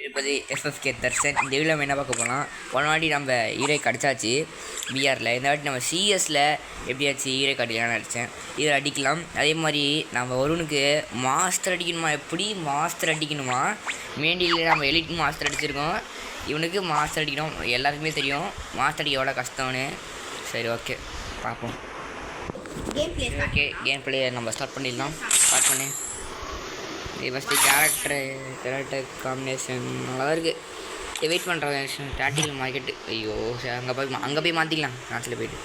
இருப்பது எஃப்எஃப்கே தர்சன். இந்த வீடியோ நம்ம என்ன பார்க்க போகலாம், போன வாட்டி நம்ம ஹீரோ கிடச்சாச்சு பிஆரில். இந்த வாட்டி நம்ம சிஎஸில் எப்படியாச்சு ஹீரோ அடிக்கலாம்னு அடித்தேன். இதில் அடிக்கலாம். அதே மாதிரி நம்ம வருணுக்கு மாஸ்டர் அடிக்கணுமா, எப்படி மாஸ்டர் அடிக்கணுமா, மேண்டியில் நம்ம எலிட் மாஸ்டர் அடிச்சிருக்கோம். இவனுக்கு மாஸ்டர் அடிக்கணும். எல்லாருக்குமே தெரியும் மாஸ்டர் அடிக்க எவ்வளோ கஷ்டம்னு. சரி, ஓகே பார்ப்போம். ஓகே, கேம் பிளே நம்ம ஸ்டார்ட் பண்ணிடலாம். ஸ்டார்ட் பண்ணி ஃபஸ்ட்டு கேரக்டர் காம்பினேஷன் நல்லா இருக்குது. வெயிட் பண்ணுறேன். Tactical market. ஐயோ, அங்கே போய் மாற்றிக்கலாம். நாட்டில் போய்ட்டு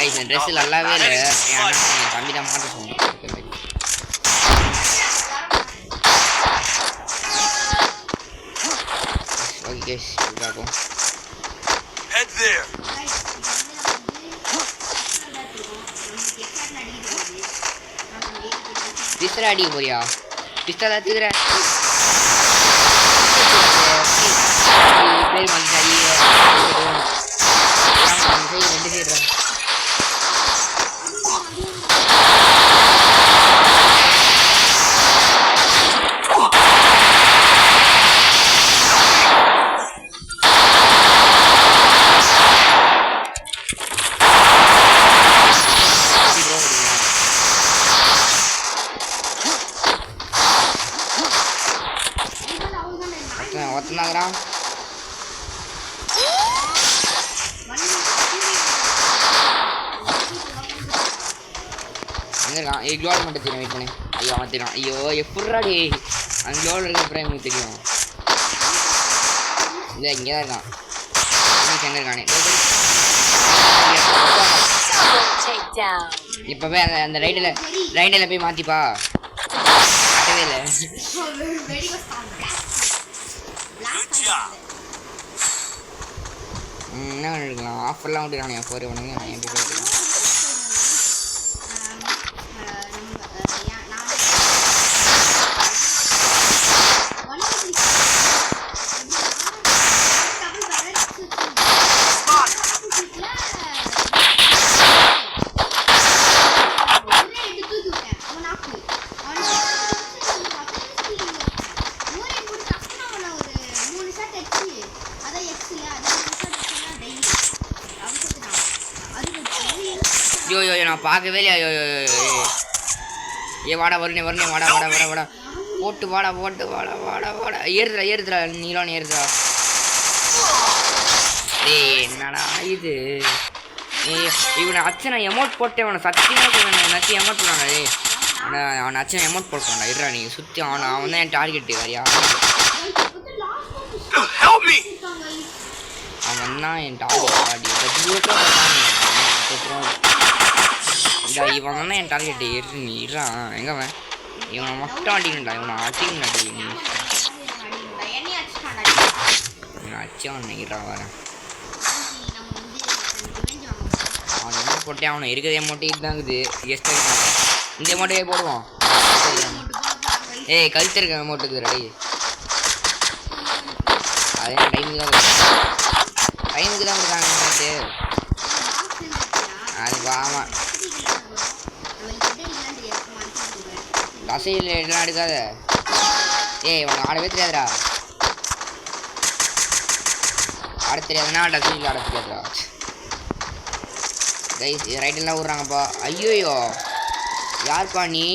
இந்த ட்ரெஸ்ஸு நல்லாவே இல்லை. என் தம்பி தான் மாற்ற சொன்னேன். பிஸ்டல் அடிக்க போறியா? பிஸ்டல் அடிக்கிற பேர் மாதிரி ரெண்டு சைடு ஒத்தனாங்கிறா. எங்கே க்ளோல் மட்டும் தெரியும். வெயிட் பண்ணி. ஐயோ, அவன் தெரியும். ஐயோ, எப்படாடி அந்த க்ளோல் இருக்க அப்புறம் எனக்கு தெரியும். இல்லை, இங்கே தான் இருக்கான். எங்கே இருக்கானே இப்போவே அந்த ரைட்டில் போய் மாற்றிப்பா. மாட்டவே இல்லை. என்ன பண்ணிருக்கலாம்? ஆஃபர்லாம் விட்டுருக்கானே போகிற உடனே எப்படி போயிருக்கலாம். ஐயோ, நான் பார்க்கவே இல்லையா. ஏ வாடா, வருணே வாடா போட்டு வாடா ஏறுதுடா நீலான்னு ஏறுதுடா. என்னடா இது? இவனை அச்சனை எமௌண்ட் போட்டே அவனை சத்தியமாக நச்சு எமௌண்ட் போடானே. அவனை அச்சனை எமௌண்ட் போட்டான்டா. இருடா, நீ சுற்றி அவன் தான் என் டார்கெட்டு. வரியா? அவன் தான் என் டார்கெட். இவன் தானே என் டார்கெட்டு. நீ இருறான். எங்கே அவன்? இவனை மட்டும் அடிக்கணும்டா. இவனை அடிக்கணும்டா. நீ இவனை அச்சவன் இருறான். வரேன். அவன் எமௌண்ட் போட்டே அவனை இருக்கிற எமௌண்ட்டே இதுதாங்குது. கெஸ்ட் இந்த எமௌண்ட்டே போடுவான். ஏய், கழுத்து இருக்க எமௌண்ட்டுக்கு ரெடி. அதே டைமுக்கு தான் கொடுத்தாங்க எமௌண்ட்டு. அது ஆமாம். தசையில் எல்லாம் எடுக்காத. ஏய், உனக்கு ஆடவே தெரியாதுடா. ஆட தெரியாதுன்னா டசையில் ஆட தெரியாதுடா. கைஸ், ரைட்டெல்லாம் விட்றாங்கப்பா. ஐயோயோ, யாருப்பா நீ?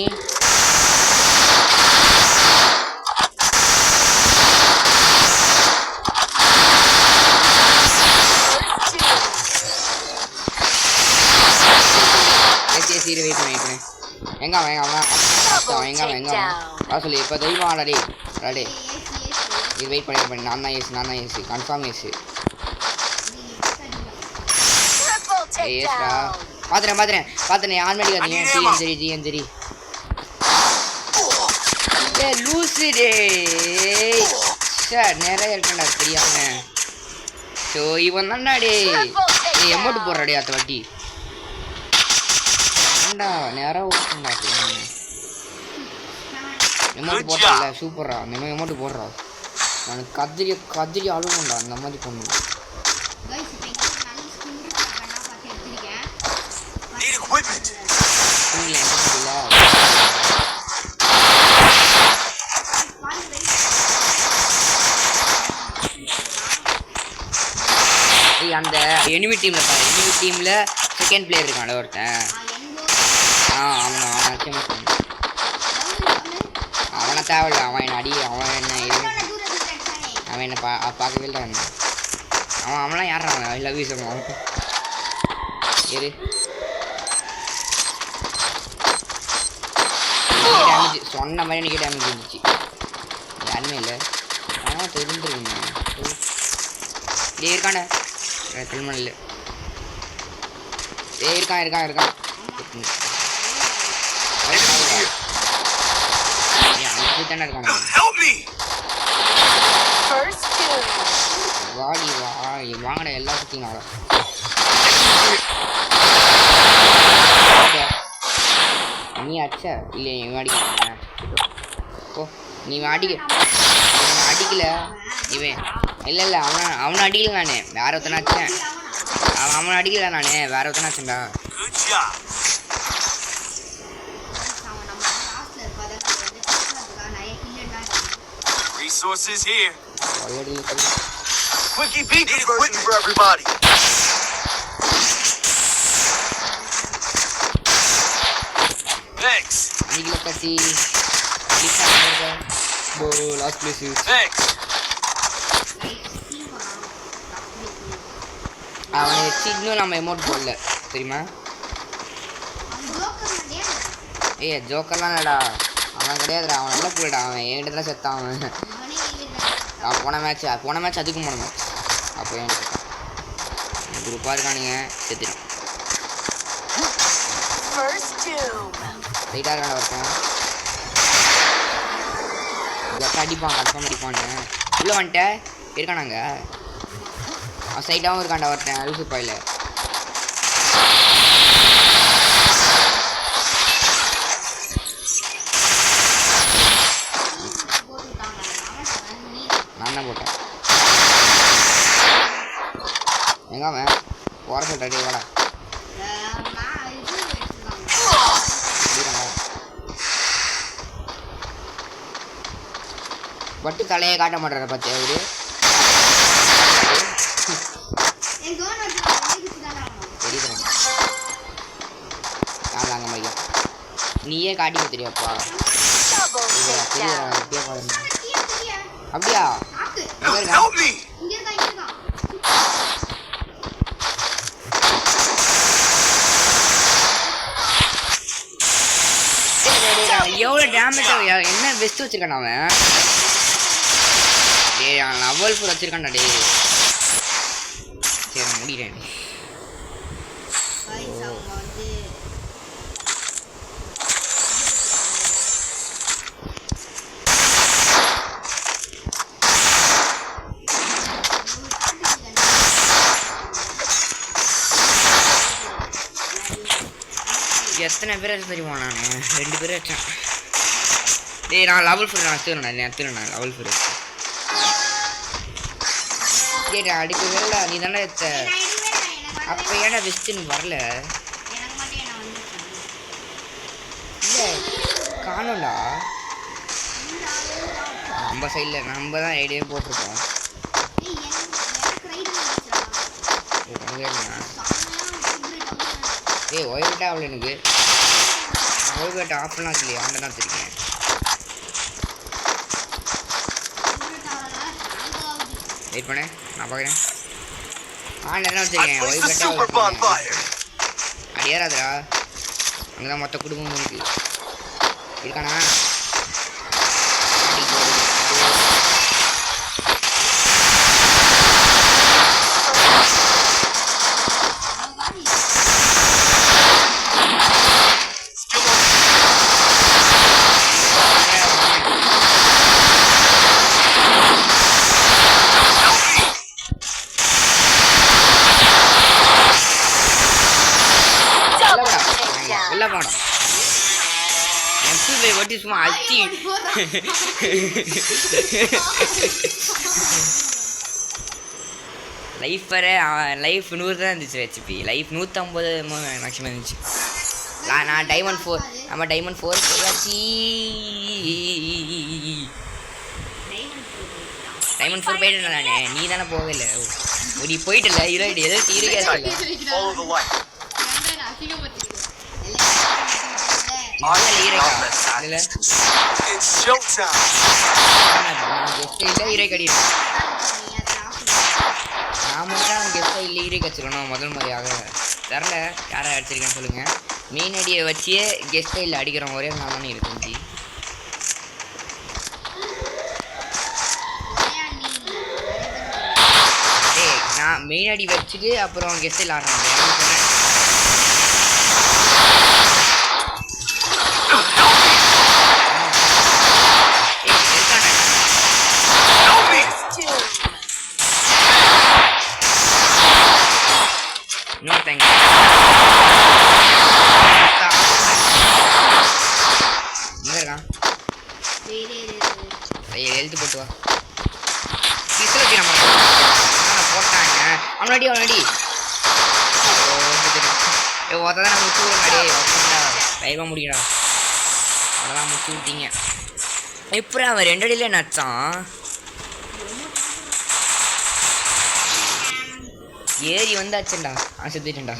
வெயிட் பண்ணி எங்க அவன் வா சொல்லி. இப்போ தெய்வம் ஆடாடி ராடே. இது வெயிட் பண்ணி நான் தான் ஏசு கன்ஃபார்ம் ஏசு. ஏஸ்டா பார்த்துறேன் ஆன்மேடிக்காதீங்க. ஜிஎன் சரி லூஸு டே. சார் நிறைய இருக்கண்டா தெரியாம. ஸோ இவன் தான்டா டே. எமௌண்ட் போடுறாடே அத்த வாட்டி. நேரம் எமௌண்ட் போட்டல. சூப்பரா அந்த எமௌண்ட் போடுறா. நான் கதிரி அழுகும்டா அந்த மாதிரி பண்ணுவேன். அந்த எனிமி டீமில் பாரு, எனிமி டீமில் செகண்ட் பிளேயர் இருக்கான் ஒருத்தன். அவனை தேவையில்ல, அவன் என்ன அடி, அவன் என்ன பார்க்கவே இல்லை. அவன்லாம் யாரா அவன்? ஐ லவ் யூ சொல்லுவான். ஏறு டேமேஜ் சொன்ன மாதிரி எனக்கு டேமேஜ் இருந்துச்சு. யாருமே இல்லை, ஆனால் தெரிஞ்சிருங்க. இருக்கானே கல்மண் இல்லை. இருக்கான் தானே இருக்கான். வாடி வாங்கடா எல்லா சுற்றிங்க. நீ அடிச்ச இல்லை? இவன் அடிக்க ஓ, நீ அடிக்கல இவன். இல்லை அவனை அடிக்கல, நான் வேற ஒருத்தனை அடிச்சேன். அவனை அடிக்கல, நான் வேற ஒருத்தனை அடிச்சேன்டா. Resources here. Quickie beat is quickie for everybody. Thanks. Nigla kasi. Last place. Thanks. அவனை வச்சு நம்ம எமோட் போடல தெரியுமா? ஜோக்கர்லாம் இல்லடா, அவன் கிடையாதுடா, அவன் நல்ல புள்ளடா. அவன் என்கிட்ட தான் செத்தான். அவன் போன மேட்ச் அதுக்கும் போன மேட்ச். அப்போ என்கிட்ட குரூப்பாக இருக்கானுங்க, செத்துட்டான். ரைட்டாக இருக்கான ஒருத்தன் அடிப்பான், கன்ஃபார்ம் அடிப்பான்னு உள்ளே வந்துட்டேன். இருக்கானாங்க அவன் சைட்டாகவும் இருக்காண்டா ஒருத்தன் லூசு பாயில். நான் தான் போட்டேன். எங்க அவன் போற சொல்லிட்டாடி வாடா. பட்டு தலையை காட்ட மாட்டார பத்தி அவரு. நீயே காட்டி தெரியாப்பா. அப்படியா? எவ்வளோ டேமேஜ் என்ன வெஸ்ட் வச்சிருக்கான் அவன்? டேய் அவன் லெவல் 4 வச்சிருக்கான்டா. டே சரி முடிகிறேன். எத்தனை பேர் தெரியுமா? நான் 2 பேர் வச்சேன். டேய் நான் லெவல் 4 நான் எடுத்துறேன் லெவல் 4. டேய் அடிக்க வேறடா, நீ தானே எடுத்த. அப்போ ஏடா வெஸ்ட்னு வரல? இல்லை காணோம்டா. நம்ம சைடில் நம்ம தான் ஐடியா போட்டிருக்கோம். ஏய் ஒயிட்டா அவ்வளோ எனக்கு ஒயிட் ஆஃப்லாம் இல்லையா? அவன் தான் வச்சுருக்கேன். வெயிட் பண்ண நான் பார்க்குறேன். என்ன வச்சுருக்கேன் ஒயிட்டா அடியாராதுரா. அங்கே தான் மொத்த குடும்பம் இருக்கு. இருக்கானா? சும்மா அச்சி லைஃப் வர லைஃப் 100 தான் இருந்துச்சு. ஹெச்பி லைஃப் 150 மேக்ஸிமம் இருந்துச்சு. நான் டைமண்ட் 4 நம்ம டைமண்ட் 4 போயாச்சு. டைமண்ட் 4 போயிட்டு நானே நீ தானே போகவே இல்லை நீ போயிட்டு இல்லை ஹீரோ எதாவது hero case Follow the light. இல்லை It's showtime. கெஸ்ட் இல்லை ஹீரோ கடிடு நான் மட்டும் கெஸ்ட்டை இல்லை ஹீரோ கடிச்சிருக்கணும் முதல் முறையாக தரல யாரை அடிச்சிருக்கேன்னு சொல்லுங்கள் மெயின் ஐடியை வச்சே கெஸ்ட்டை இல்லை அடிக்கிறவங்க ஒரே நான் தானே இருக்குஞ்சி ஏய் நான் மெயின் ஐடி வச்சுட்டு அப்புறம் கெஸ்ட்டை ஆடுறேன் No, thank you. எழுத்து போட்டு வா போட்டாங்க அவனடி அவனடி ஒருத்தான் முச்சு விடுங்கடி லைவாக முடியடா அதெல்லாம் முச்சு விட்டீங்க எப்படி அவன் 2 அடியில நச்சான் ஏறி வந்தாச்சுண்டா செத்துட்டேன்டா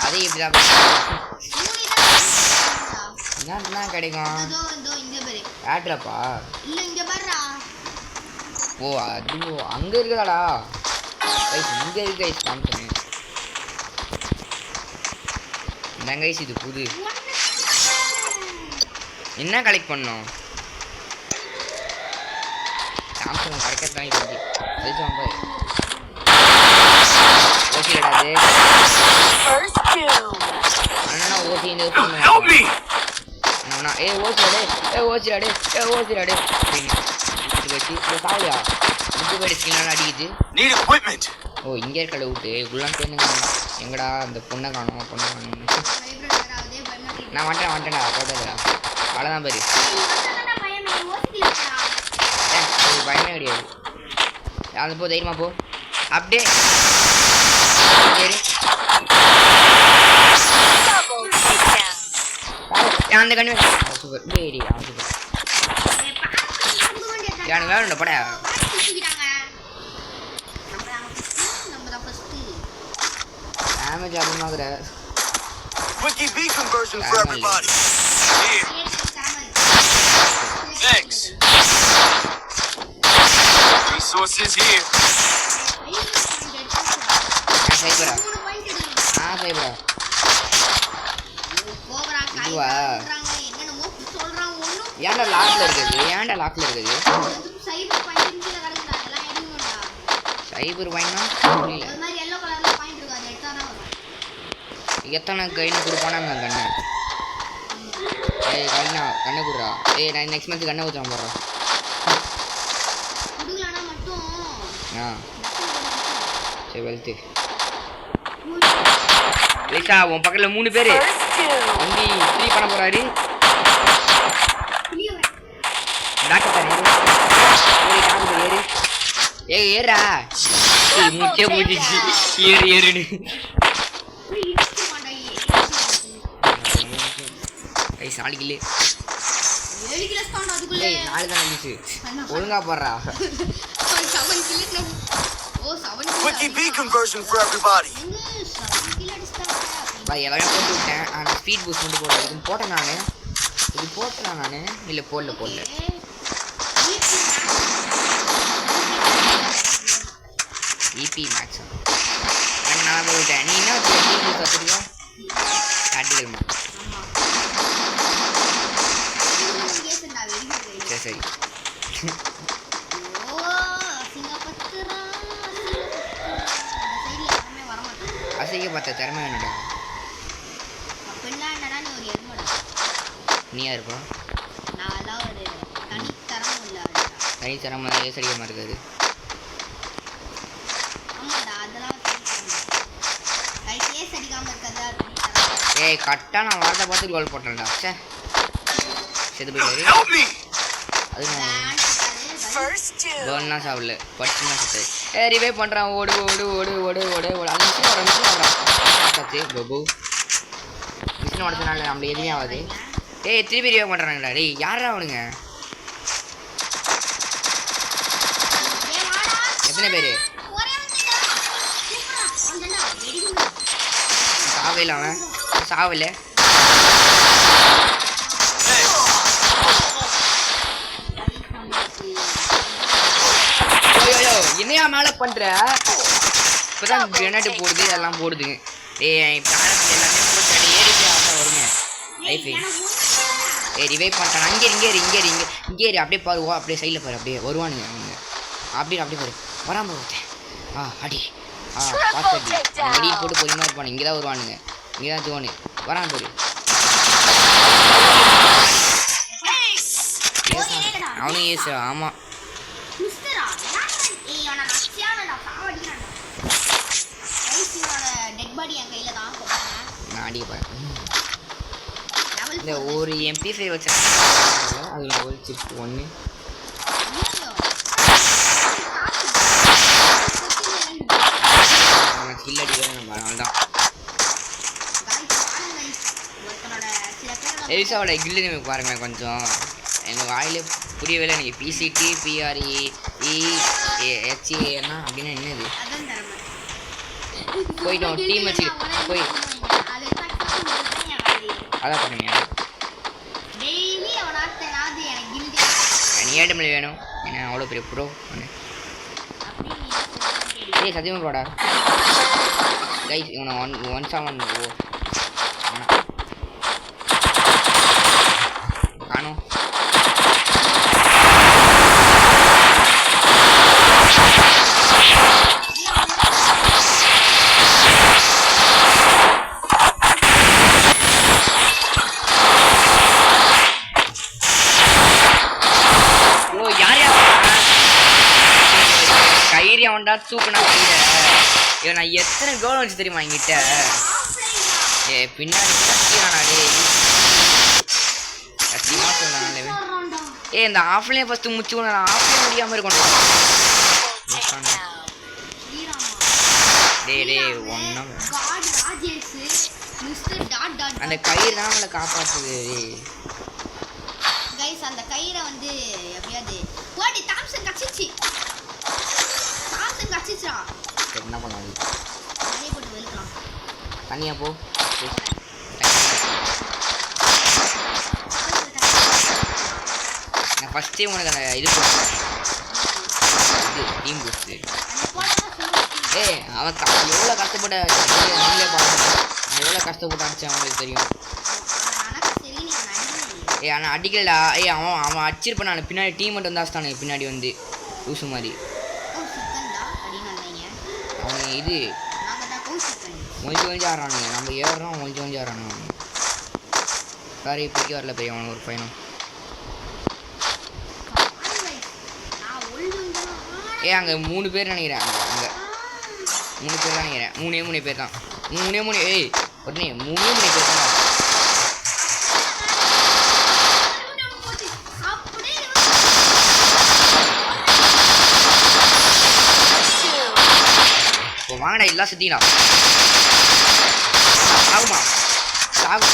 அது எப்படிதான் என்னதான் கிடைக்கும் ஆட்ரப்பா ஓ அது அங்க இருக்குதாடா இங்க இருக்கு கைஸ் காமிச்சேன் இந்தாங்க கைஸ் இது புது என்ன கலெக்ட் பண்ணோம் சாம்சங் கிடைக்கத்தான் இது அது வாங்க ஓகேடா அது அண்ணா ஓசி இந்த அண்ணா ஓசிடாடே வச்சு சாவியா முட்டு போயிட்டு ஸ்கிரீனால அடிக்குது Need equipment. ஓ இங்கே இருக்கல விட்டு உள்ளாம் சேர்ந்துங்க எங்கடா அந்த பொண்ணை காணும் நான் வந்துட்டேன்டா போட்டதுடா அவ்வளோதான் பாரு பயமே கிடையாது அது போ தைரியமா போ அப்படியே சரி அந்த கண்ணு சூப்பர் சரி சூப்பர் எனக்கு வேணும்டா பட டேமேஜ் அதிகமாகிற Quickie V conversion for everybody. Here. Thanks. Resources here. சைபரா சைபரா இதுவா ஏன்டா லாக்ல இருக்குது சைபர் பாயிண்ட்னா புரியல எத்தனை கைன்னு கொடுப்பானாங்க கண்ணை ஏய் கண்ணை கொடுறா ஏய் நான் நெக்ஸ்ட் மந்த் கண்ணை ஊற்றாம போடுறேன் ஆ சரி வெல்த்து லேசா உன் பக்கத்தில் 3 பேர் வண்டி 3 பண்ண போகிறாரு டாக்டர் ஏறு ஏறா முச்சே முடிச்சு ஏறுன்னு நாளைக்கு இல்லை 4 தான் இருந்துச்சு ஒழுங்கா போடுறா Quickie V conversion for everybody. எல்லாமே போட்டு விட்டேன் ஆனால் ஸ்பீட் பூஸ்ட் மட்டும் போடுறது போட்டேன் நான் இது போட்டேன் நான் இல்லை போடல இபி மேக்ஸ் நான் போட்டுவிட்டேன் நீ என்ன ஸ்பீட் பூஸ்ட் வச்சுருக்கா ஆர்டிகல்மா சரி அசைக்க பார்த்த திறமை வேணுடா நீயா இருப்பா தனித்தரமாக தான் ஏசடிக்கமாக இருக்காது ஏய் கரெக்டாக நான் வார்த்தை பார்த்து கோல் போட்டேன்டா சே செத்து போயிட்டாரு அது நான் சாப்பிடல படிச்சுன்னா செத்து ரிவைவ் பண்ணுறான். ஓடு ஓடு ஓடு ஓடு ஓடு ஓடு. அது மிஷின் வர மிஷின் வராச்சு. பபு மிஷின் உடச்சனால நம்மள எதுவுமே ஆகாது. டேய் திருப்பி ரிவைவ் பண்ணுறானுங்களா? டேய் யாரா அவனுங்க? எத்தனை பேர்? சாவையில் அவன் சாவில்ல. என்னையா மேலே பண்ணுற? இப்போதான் கிரனேட்டு போடுது எல்லாம் போடுதுங்க. எல்லாமே போட்டு ஏறி ஆசை வருங்க. லைஃபு ரிவைவ் பண்ணிட்டான். இங்கே அப்படியே பாரு. அப்படியே சைடில் பாரு. அப்படியே வருவானுங்க அவங்க. அப்படியே பாரு வராம பார்த்தேன். அடி பார்த்து அடி போட்டு பொறுமையாக இருப்பானு. இங்கே தான் வருவானுங்க. இங்கே தான் ஜோனு வரான் பாரு. அவனும் ஏசு. ஆமாம் நான் அடிக்க போகிறேன். இந்த ஒரு MP5 வச்சேன். அதில் ஒரு சிப் 1 கில் அடிக்கிறேன். நம்ம அதனால தான் எலிசாவோட கில்லு நமக்கு பாருங்களேன். கொஞ்சம் எனக்கு வாயிலே புரியவே இல்லை. எனக்கு PCT PREEHAன்னா அப்படின்னா என்னது? போயிட்டோம் டீம் வச்சு போய் அதான் பண்ணுங்க. நீ ஏடு மணி வேணும். ஏன்னா அவ்வளோ பெரிய ப்ரோ ஒன்று. ஏய் சத்தியமாக ப்ரோடா கைஸ் இவனை 1-7 ஓ காணும். அவன்டா தூக்குனா இவன் நான் எத்தனை கோல் வச்சு தெரியுமா என்கிட்ட? பின்னாடி சத்தியமா சொன்னாலே இந்த ஆஃப்லேயே ஃபஸ்ட்டு முடிச்சு நான் ஆஃப்லேயே முடியாமல் இருக்கணும். ஒன்றும் அந்த கயிறு தான் நம்மளை காப்பாற்றுது. அந்த கயிறை வந்து எப்படியாவது ஓடி தாம்சன் கச்சிச்சு. என்ன பண்ணலாம்? போட்டு வெளுக்கலாம். தனியா போ. நான் ஃபஸ்ட்டே உனக்கு அந்த இது டீம் பூஸ்ட்டு. அவன் எவ்வளோ கஷ்டப்பட்ட நீங்களே பாருங்க. நான் எவ்வளோ கஷ்டப்பட்டு அடிச்சேன் அவங்களுக்கு தெரியும். ஆனால் அடிக்கலடா. அவன் அடிச்சிருப்பான். நான் பின்னாடி டீம் மட்டும் வந்து அடிச்சிட்டானு பின்னாடி வந்து லூசு மாதிரி. அவன் இது மொழிஞ்சு ஆடுறானுங்க. நம்ம ஏறுறோம் மொழிஞ்சு ஆடுறானுங்க. சாரி இப்போக்கி வரல பெரிய அவனுக்கு ஒரு பையனும். அங்கே 3 பேர் நினைக்கிறேன். அங்கே 3 பேர் தான் நினைக்கிறேன். 3 பேர் தான். 3 உடனே 3 பேர் தான். வாங்கடா எல்லாம் சுத்திடலாம். ஆகுமா சாகு.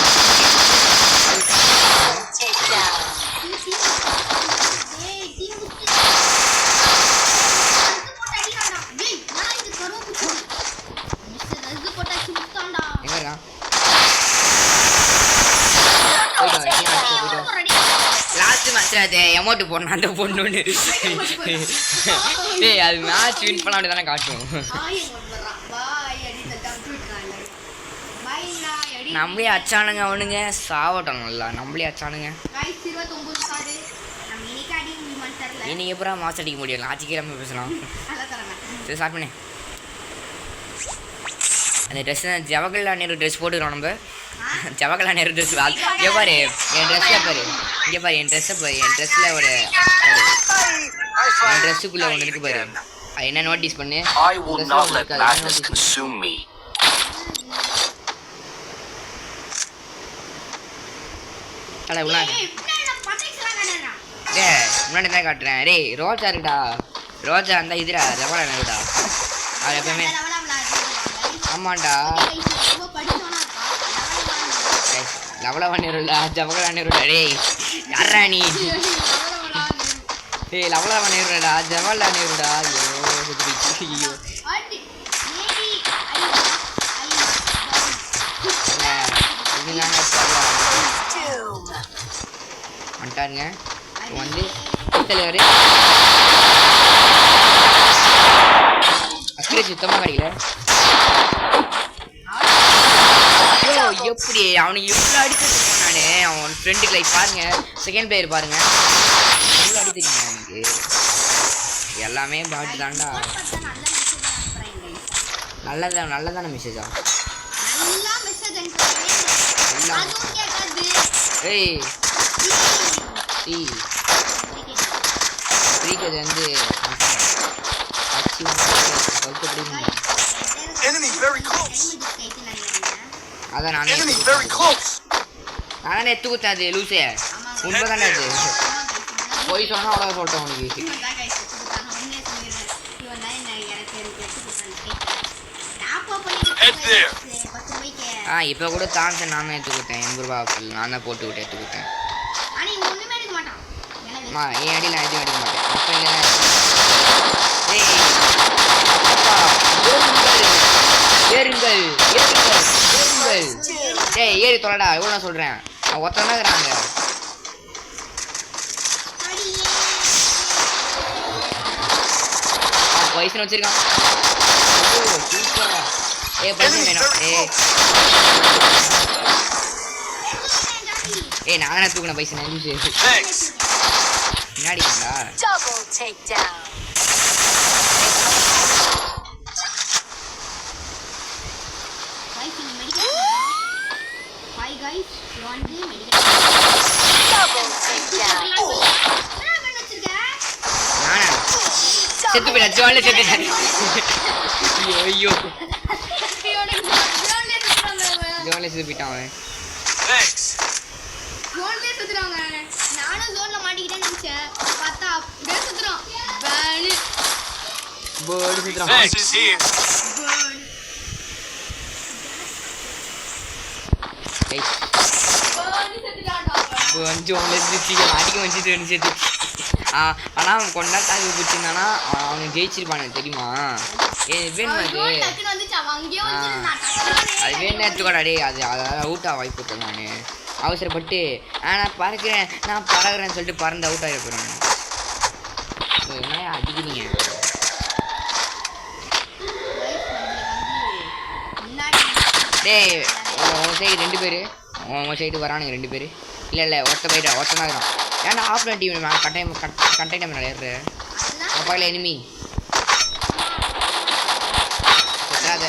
லாஸ்ட் மேட்ச்ல எமௌண்ட் போடணும். அந்த பொண்ணு அது மேட்ச் வின் பண்ண அப்படி தானே காட்டும். நம்மளே அச்சானுங்க அவனுங்க சாவட்டும். நல்லா நம்மளே அச்சானுங்க. இன்னைக்கு எப்பறம் மாசம் அடிக்க முடியும்? லாஜிக்கலாம பேசலாம். சரி ஸ்டார்ட் பண்ணு. அந்த ட்ரெஸ் ஜவஹர்லால் நேரு ட்ரெஸ் போட்டுக்கிறோம். நம்ம ஜவஹர்லால் நேரு ட்ரெஸ் இங்கே பாரு. என் ட்ரெஸ்ஸில் பாரு. இங்கே பாரு என் ட்ரெஸ்ஸை பாரு. என் ட்ரெஸ்ஸில் ஒரு என் ட்ரெஸ்ஸுக்குள்ளே ஒன்று இருக்கு பாரு. அது என்ன நோட்டீஸ் பண்ணு. முன்னாடி தான் காட்டுறேன். ரே ரோல்ஸா இருக்குடா. ரோஜா அந்த இதுடா லெவலா நேருடா அது எப்பவுமே ஆமாண்டா லெவலா நேருடா ஜவஹர்லால் நேருடா டேய் யாரா நீ டேய் லெவலா நேருடா ஜவஹர்லால் நேருடா ஐயோ வந்துட்டாருங்க வந்து தலைவர் அக்கறை சுத்தமாக கிடைக்கல எப்படி அவனுக்கு எவ்வளோ அடிச்சிருக்கேன் நானு அவன் ஃப்ரெண்டுக்கு லைக் பாருங்க செகண்ட் பிளேயர் பாருங்க எவ்வளோ அடிச்சிருக்கீங்க எனக்கு எல்லாமே பாட்டு தான்டா நல்லதான மெசேஜா ஏய் ஃப்ரீக்கது வந்து அதான் நானே எடுத்துக்குத்தேன் அது லூசே உண்மைதானே அது போய் சொன்னா அவ்வளோ சொல்லிட்டேன் உனக்கு இப்போ கூட தாம்சன் நானும் எடுத்துக்கிட்டேன் 80 ரூபா நான் தான் போட்டு விட்டு எடுத்துக்கிட்டேன் என் அடி நான் எதுவும் எடுக்க மாட்டேன் அப்போ ஏறுங்கள் ஏய் ஏறி தொலைடா எவ்வளோ நான் சொல்கிறேன் ஒருத்தன் தான் இருக்கிறாங்க பைசன் வச்சிருக்கான் பைசன் வேணும் நானே தூக்கின பைசன் முன்னாடி செத்து போயிடா ஜோன்ல செத்துட்டேன் ஐயோ ஜோன்ல செத்து போயிட்டான் அவன் நானும் ஜோன்ல மாட்டிக்கிட்டேன்னு நினைச்சேன் பார்த்தா அப்படியே சுத்துறான் பேர்டு சுத்துறான் அடிக்க வச்சு ஆனா அவன் கொண்டா தாக்கி பிடிச்சிருந்தானா அவன் ஜெயிச்சிருப்பானு தெரியுமா வேணும் அது வேணும் எடுத்துக்கோடா டே அது அதாவது அவுட் ஆக வாய்ப்பு விட்டேன் நான் அவசரப்பட்டு நான் பறக்கிறேன்னு சொல்லிட்டு பறந்து அவுட் ஆகி போகிறேன் என்ன அடிக்கிறீங்க டேய் உன் சைடு 2 பேர் உன் சைடு வரானுங்க 2 பேர் இல்லை ஒருத்தன் தான் இருக்கிறான் ஏன்னா ஆஃப்லைன் டீம் கண்டெய்னர் மேலே ஏறுற பக்கத்தில் எனிமி சுத்தாத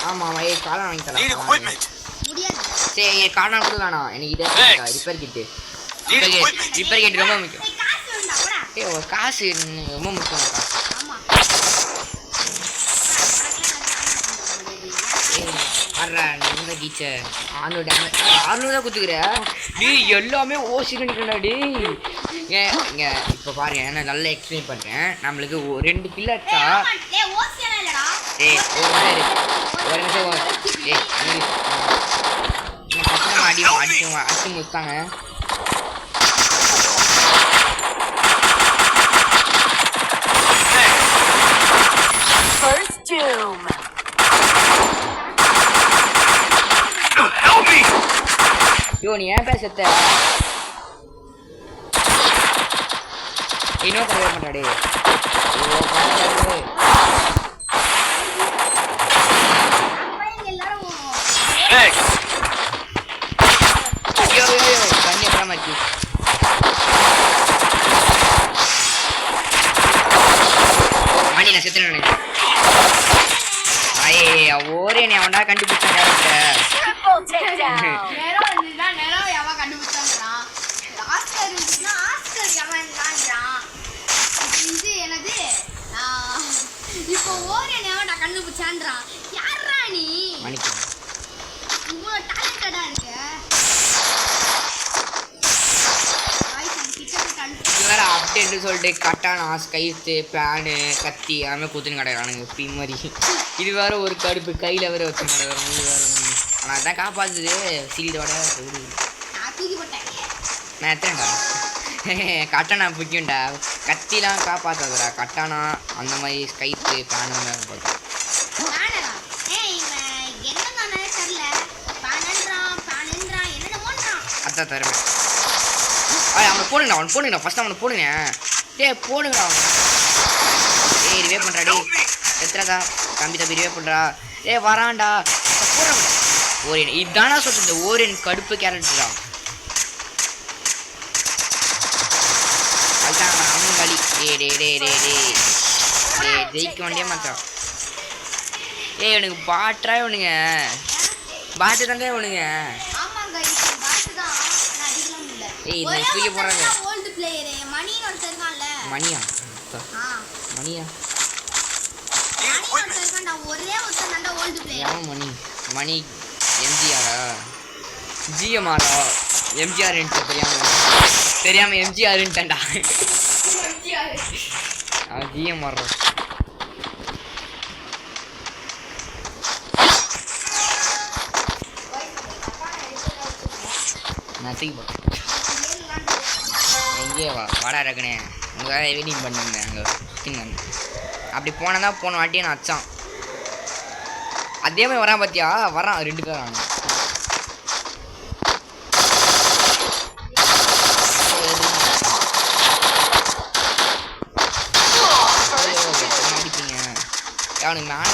ஆமா காலம் வாங்கி தரலாம் சரி காலம் கூட வேணாம் எனக்கு ரிப்பேர் கிட்டு ரொம்ப முக்கியம் காசு ரொம்ப முக்கியம் டீச்சர் 600 தான் குத்துக்கிற டே எல்லாமே ஓசி கண்டிக்கா டே இங்க இப்போ பாருங்க நான் நல்லா எக்ஸ்பிளைன் பண்ணுறேன் நம்மளுக்கு 2 கில் அடிச்சா ஒரு நிமிஷம் அடிச்சு முடித்தாங்க யோ நீ ஏன் பேசத்த இன்னும் பண்ணவே மாட்டாடே. தண்ணி எப்படாம இருக்கு. மணி நான் செத்து நினைக்கிறேன். ஒரே நீ அவன்டா கண்டுபிடிச்சான். இப்போ ஓரே நான் கண்டுபிடிச்சான்றான். யாரா நீ? மணிக்கு இவ்வளோ டேலண்டடா இருக்க. வேற அப்டேட்டு சொல்லிட்டு கட்டானா ஸ்கைத்து பேனு கத்தி எல்லாமே குத்துன்னு கிடைக்கிறானுங்க இப்படி மாதிரி. இது வேற ஒரு கடுப்பு கையில் வேற வச்சு கிடைக்கிறாங்க. இது வேற ஆனால் அதான் காப்பாற்றுது சீல்டோட. நான் எத்தனைடா கட்டானா பிடிக்கும்டா. கத்திலாம் காப்பாற்றாதடா. கட்டானா அந்த மாதிரி ஸ்கைத்து பேனு பார்த்து அதான் தருவேன். அவனை போடுங்கண்ணா. அவன் போடுங்கண்ணா. ஃபஸ்ட் அவனை போடுங்க. போடுங்கண்ணா அவனை. ரிவே பண்ணுறாடி எத்தனைக்கா தம்பி தம்பி ரிவே பண்ணுறா. வரான்டா போடுறான். ஓரியன் இதானா சொல்கிறது. ஓரியன் கடுப்பு கேரக்டரா. அதுதான் அவன் களி. ஜெயிக்க வேண்டிய மாத்திரம். இவனுக்கு பாட்டா இவனுங்க பாட்டு தாங்க இவனுங்க. தூக்கி போடுறாங்க. மணியா மணியா மணி மணி எம்ஜிஆரா ஜிஎம்ஆரா எம்ஜிஆர் தெரியாம எம்ஜிஆர்ன்ட்டா. அவன் ஜிஎம்ஆர் நான் தூக்கி போ. எங்கே வாடா இருக்குனே உங்கள் வெயிட்டிங் பண்ணுங்க. அங்கே அப்படி போனால் தான் போன வாட்டியே நான் அச்சான். அதே மாதிரி வரான் பார்த்தியா. வரான் 2 பேர் வராங்க. அடிப்பீங்க அவனுக்கு மேலே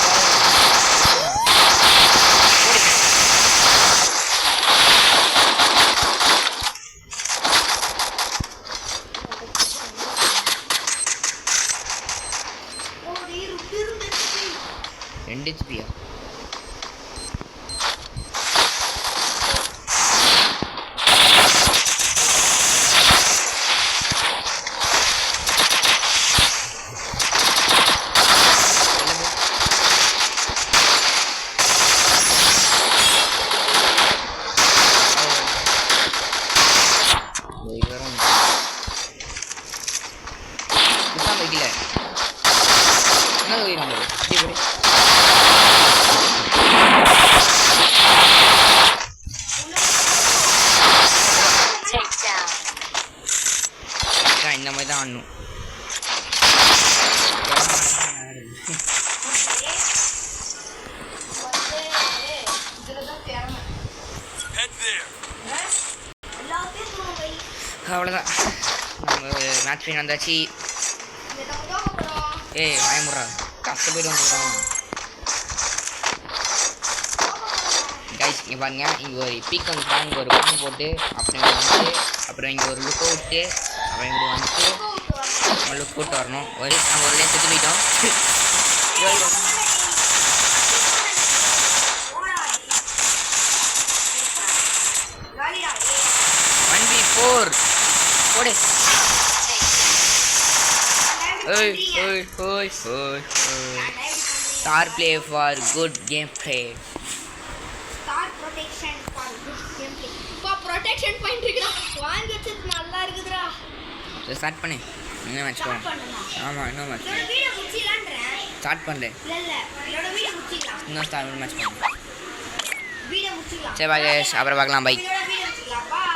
HP. இந்த மாதிரி தான் ஆடணும். அவ்வளோதான் நம்ம மேட்ச் ஃபைன் வந்தாச்சு. பயமுறா கஷ்டப்பட்டு வந்துடுறோம் கைஸ். இங்கே பாருங்க, இங்கே ஒரு பீக் வந்துட்டான். இங்கே ஒரு பட்டன் போட்டு அப்புறம் இங்கே வந்துட்டு அப்புறம் இங்கே ஒரு லுக் அவுட்டு அப்புறம் இங்கே வந்துட்டு நம்ம லுக் அவுட் வரணும். நம்ம ஒரு லேன் செத்து போயிட்டோம். 1v4 போடு. Star play for good gameplay. Star protection for good gameplay. பா protection point இருக்குடா. வாங்கி வச்சது நல்லா இருக்குதுடா. ஸ்டார்ட் பண்ணு. என்ன மேட்ச் போறோம்? ஆமா, என்ன மேட்ச்? இதோட வீடியோ முடிச்சிடலாம்ன்றேன். ஸ்டார்ட் பண்ணு. இல்ல இதோட வீடியோ முடிச்சிடலாம். இன்னும் ஸ்டார்ட் மேட்ச் பண்ணு. வீடியோ முடிச்சிடலாம். சரி பாய், அப்புறம் பார்க்கலாம். பை. இதோட வீடியோ முடிச்சிடலாம். பை.